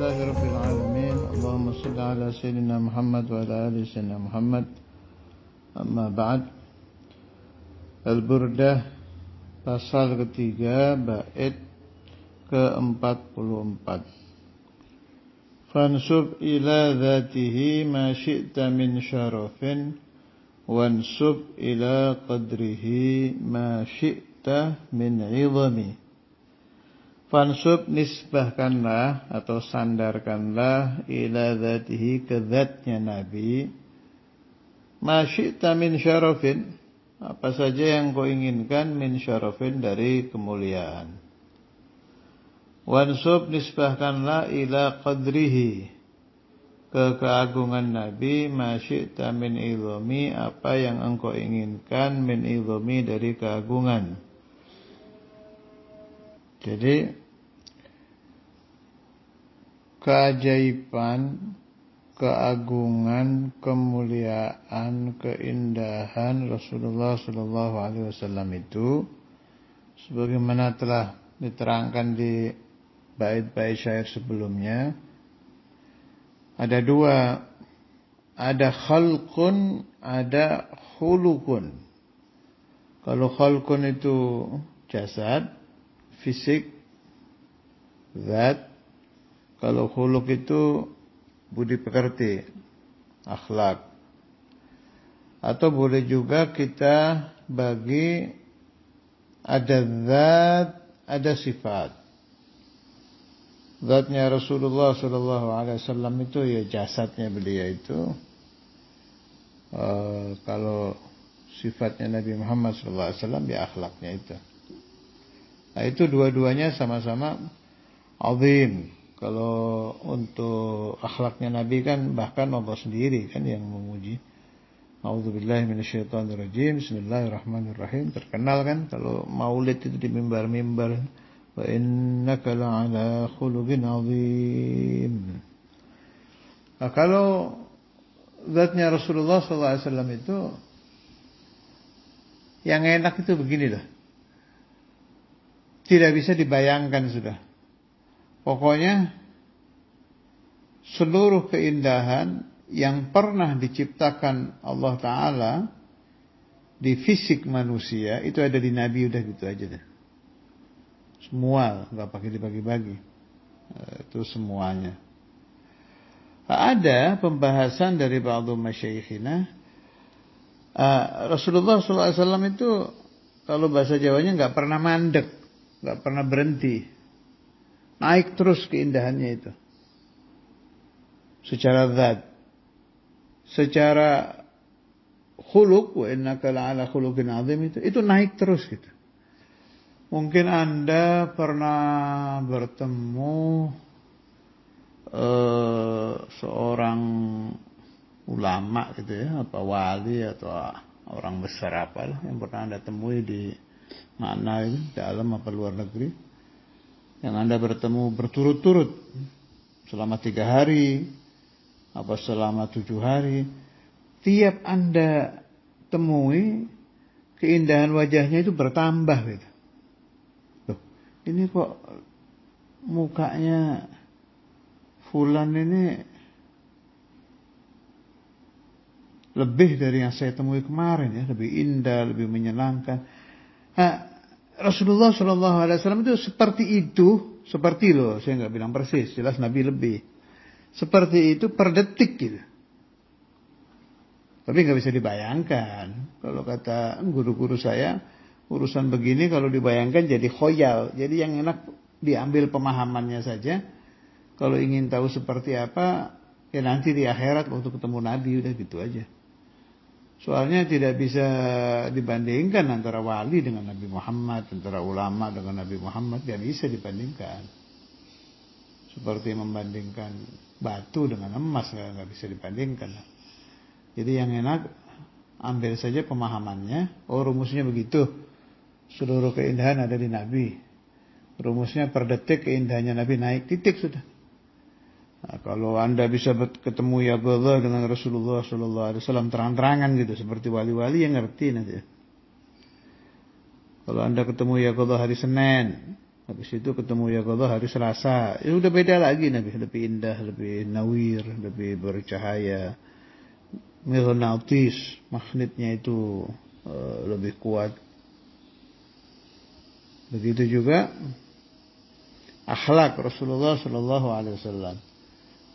لله رب العالمين. اللهم صل على سيدنا محمد وعلى آل سيدنا محمد. Amma ba'd. Al-Burdah pasal ketiga bait ke-44. Fansub ila dhatihi ma syi'ta min syarafin wansub ila qadrihi ma syi'ta min 'idhami. Fansub, nisbahkanlah atau sandarkanlah ila dhatihi, ke zatnya Nabi, ma syi'ta min syarafin, apa saja yang kau inginkan, min syarafin, dari kemuliaan. Wansub, nisbahkanlah ila qadrihi, ke keagungan Nabi, ma syi'ta min idhami, apa yang engkau inginkan, min idhami, dari keagungan. Jadi keajaiban, keagungan, kemuliaan, keindahan Rasulullah sallallahu alaihi wasallam itu sebagaimana telah diterangkan di bait-bait syair sebelumnya, ada dua, ada khalqun, ada khuluqun. Kalau khalqun itu jasad, fisik, zat. Kalau khuluq itu budi pekerti, akhlak. Atau boleh juga kita bagi ada zat, ada sifat. Zatnya Rasulullah sallallahu alaihi wasallam itu ya jasadnya beliau itu. Kalau sifatnya Nabi Muhammad sallallahu alaihi wasallam ya akhlaknya itu. Nah, itu dua-duanya sama-sama azim. Kalau untuk akhlaknya Nabi kan bahkan Allah sendiri kan yang memuji. A'udzubillahi minasyaitonirrajim. Bismillahirrahmanirrahim. Terkenal kan kalau maulid itu di mimbar-mimbar. Wa innaka la'ala khuluqin azim. Nah, kalau zatnya Rasulullah SAW itu yang enak itu beginilah. Tidak bisa dibayangkan sudah. Pokoknya seluruh keindahan yang pernah diciptakan Allah Ta'ala di fisik manusia itu ada di Nabi, udah gitu aja deh. Semua, nggak pakai dibagi-bagi. Itu semuanya. Ada pembahasan dari ba'du masyayikhina. Rasulullah SAW itu kalau bahasa Jawanya nggak pernah mandek, nggak pernah berhenti. Naik terus keindahannya itu. Secara zat. Secara khuluq, wa innaka la'ala khuluqin azim, itu naik terus gitu. Mungkin Anda pernah bertemu seorang ulama gitu ya, apa wali atau orang besar apalah yang pernah Anda temui di mana itu, dalam apa luar negeri. Yang Anda bertemu berturut-turut selama 3 hari, apa selama 7 hari. Tiap Anda temui, keindahan wajahnya itu bertambah gitu. Loh, ini kok mukanya fulan ini lebih dari yang saya temui kemarin ya, lebih indah, lebih menyenangkan. Nah, Rasulullah SAW itu seperti loh, saya nggak bilang persis, jelas Nabi lebih. Seperti itu per detik gitu. Tapi nggak bisa dibayangkan. Kalau kata guru-guru saya, urusan begini kalau dibayangkan jadi khoyal. Jadi yang enak diambil pemahamannya saja. Kalau ingin tahu seperti apa, ya nanti di akhirat waktu ketemu Nabi, udah gitu aja. Soalnya tidak bisa dibandingkan antara wali dengan Nabi Muhammad, antara ulama dengan Nabi Muhammad, tidak bisa dibandingkan. Seperti membandingkan batu dengan emas, nggak bisa dibandingkan. Jadi yang enak ambil saja pemahamannya. Oh, rumusnya begitu. Seluruh keindahan ada di Nabi. Rumusnya per detik keindahannya Nabi naik, titik sudah. Nah, kalau Anda bisa ketemu ya Allah dengan Rasulullah SAW terang-terangan gitu, seperti wali-wali yang ngerti nanti. Kalau Anda ketemu ya Allah hari Senin, Habis itu ketemu yaqadzah hari Selasa. Ya udah beda lagi Nabi, lebih indah, lebih nawir, lebih bercahaya. Mirnatis, magnetnya itu lebih kuat. Begitu juga akhlak Rasulullah sallallahu alaihi wasallam.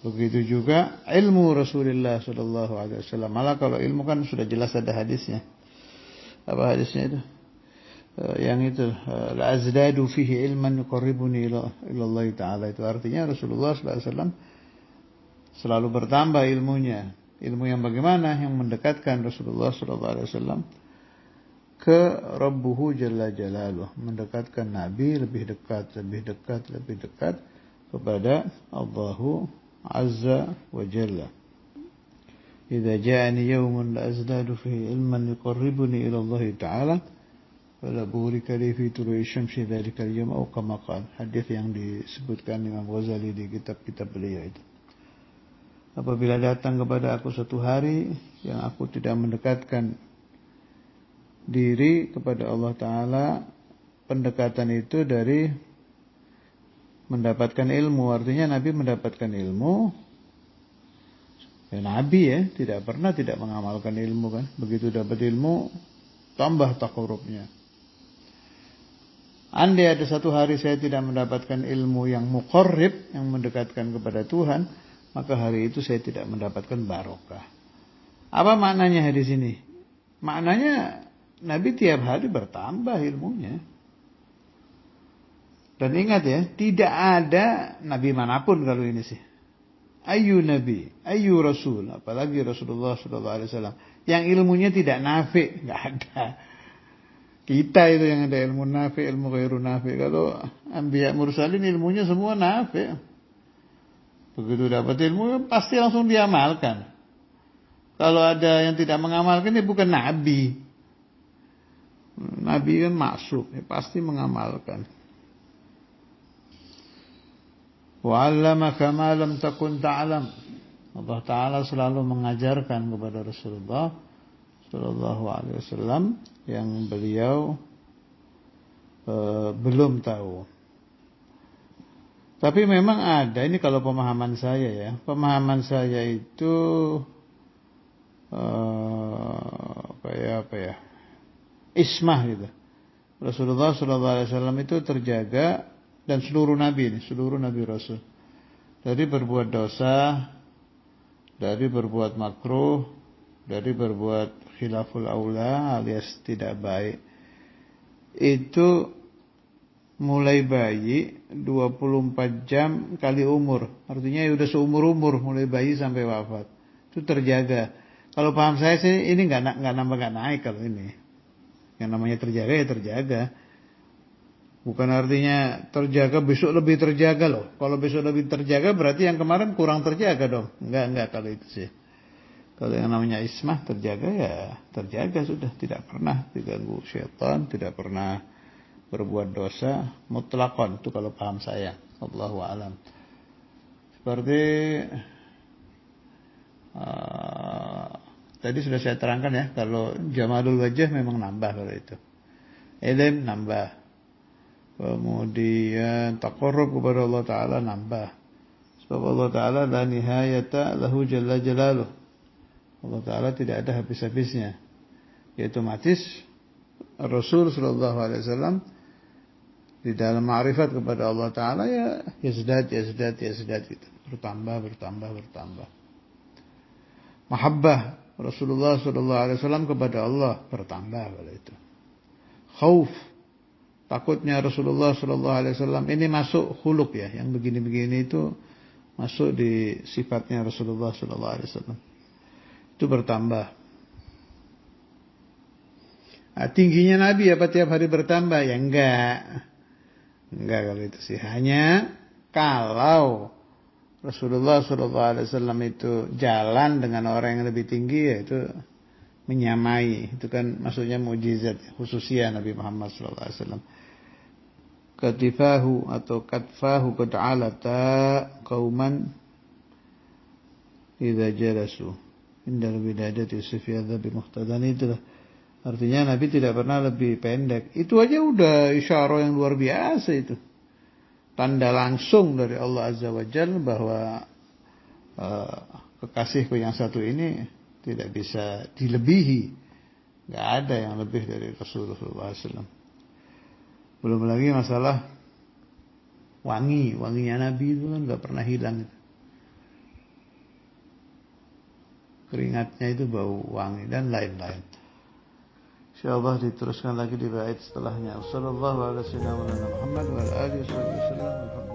Begitu juga ilmu Rasulullah sallallahu alaihi wasallam. Malah kalau ilmu kan sudah jelas ada hadisnya. Apa hadisnya itu? Yang itu la azdadu fihi ilman yuqarribuni ila Allah taala, itu artinya Rasulullah sallallahu alaihi wasallam selalu bertambah ilmunya. Ilmu yang bagaimana? Yang mendekatkan Rasulullah sallallahu alaihi wasallam ke Rabbuhu Jalla Jalaluh, mendekatkan Nabi lebih dekat kepada Allahu Azza wa Jalla. Idza ja'ani yawmun la azdadu fihi ilman yuqarribuni ila Allah taala wala burika li fi tulu'i syamsi dzalika al-yawm aw kama qala. Hadis yang disebutkan Imam Ghazali di kitab-kitab beliau itu. Apabila datang kepada aku suatu hari yang aku tidak mendekatkan diri kepada Allah Ta'ala, pendekatan itu dari mendapatkan ilmu. Artinya Nabi mendapatkan ilmu. Ya, Nabi ya tidak pernah tidak mengamalkan ilmu kan. Begitu dapat ilmu, tambah takarrubnya. Andai ada satu hari saya tidak mendapatkan ilmu yang muqarrib, yang mendekatkan kepada Tuhan, maka hari itu saya tidak mendapatkan barokah. Apa maknanya di sini? Maknanya Nabi tiap hari bertambah ilmunya. Dan ingat ya, tidak ada Nabi manapun kalau ini sih. Ayu Nabi, ayu Rasul, apalagi Rasulullah SAW, yang ilmunya tidak nafi, nggak ada. Kita itu yang ada ilmu nafi, ilmu ghairu nafi. Kalau Anbiya Mursalin ilmunya semua nafi. Begitu dapat ilmu pasti langsung diamalkan. Kalau ada yang tidak mengamalkan, ini bukan Nabi. Nabi kan maksud, ya pasti mengamalkan. Wa 'allamaka ma lam takun ta'lam. Allah Ta'ala selalu mengajarkan kepada Rasulullah sallallahu alaihi wasallam yang beliau belum tahu. Tapi memang ada, ini kalau pemahaman saya ya. Pemahaman saya itu apa ya? Ismah gitu. Rasulullah SAW itu terjaga, dan seluruh nabi rasul, dari berbuat dosa, dari berbuat makruh, dari berbuat khilaful aula alias tidak baik. Itu mulai bayi 24 jam kali umur. Artinya ya udah seumur-umur mulai bayi sampai wafat. Itu terjaga. Kalau paham saya sih ini enggak nambah enggak naik kalau ini. Yang namanya terjaga ya terjaga. Bukan artinya terjaga besok lebih terjaga loh. Kalau besok lebih terjaga berarti yang kemarin kurang terjaga dong. Enggak kalau itu sih. Kalau yang namanya ismah terjaga ya terjaga sudah. Tidak pernah diganggu syaitan. Tidak pernah berbuat dosa. Mutlakon itu kalau paham saya. Allahu a'lam. Seperti tadi sudah saya terangkan ya. Kalau jamalul wajah memang nambah kalau itu. Ilm nambah. Kemudian taqarrub kepada Allah Ta'ala nambah. Sebab Allah Ta'ala la nihayata lahu jalla jalaluh. Allah Ta'ala tidak ada habis-habisnya. Yaitu otomatis Rasul Sallallahu Alaihi Wasallam di dalam ma'rifat kepada Allah Ta'ala ya yazdad gitu. Bertambah. Mahabbah Rasulullah Sallallahu Alaihi Wasallam kepada Allah bertambah pada itu. Khauf, takutnya Rasulullah Sallallahu Alaihi Wasallam ini masuk khuluq ya, yang begini-begini itu masuk di sifatnya Rasulullah Sallallahu Alaihi Wasallam. Itu bertambah. Nah, tingginya Nabi apa tiap hari bertambah? Ya enggak kalau itu sih. Hanya kalau Rasulullah SAW itu jalan dengan orang yang lebih tinggi, ya itu menyamai. Itu kan maksudnya mukjizat, khususnya Nabi Muhammad SAW. Katifahu atau katfahu qad'alata qauman idza jalasu indal bidadati sufiyadha bimuqtadan. Itulah artinya Nabi tidak pernah lebih pendek. Itu aja udah isyarah yang luar biasa itu. tanda langsung dari Allah Azza wa Jalla bahwa kekasihku yang satu ini tidak bisa dilebihi. Gak ada yang lebih dari Rasulullah SAW. Belum lagi masalah wanginya Nabi itu kan gak pernah hilang. Keringatnya itu bau wangi dan lain-lain. InsyaAllah diteruskan lagi di bait setelahnya. Wassallallahu ala sayyidina Muhammad wa ala alihi wasallam.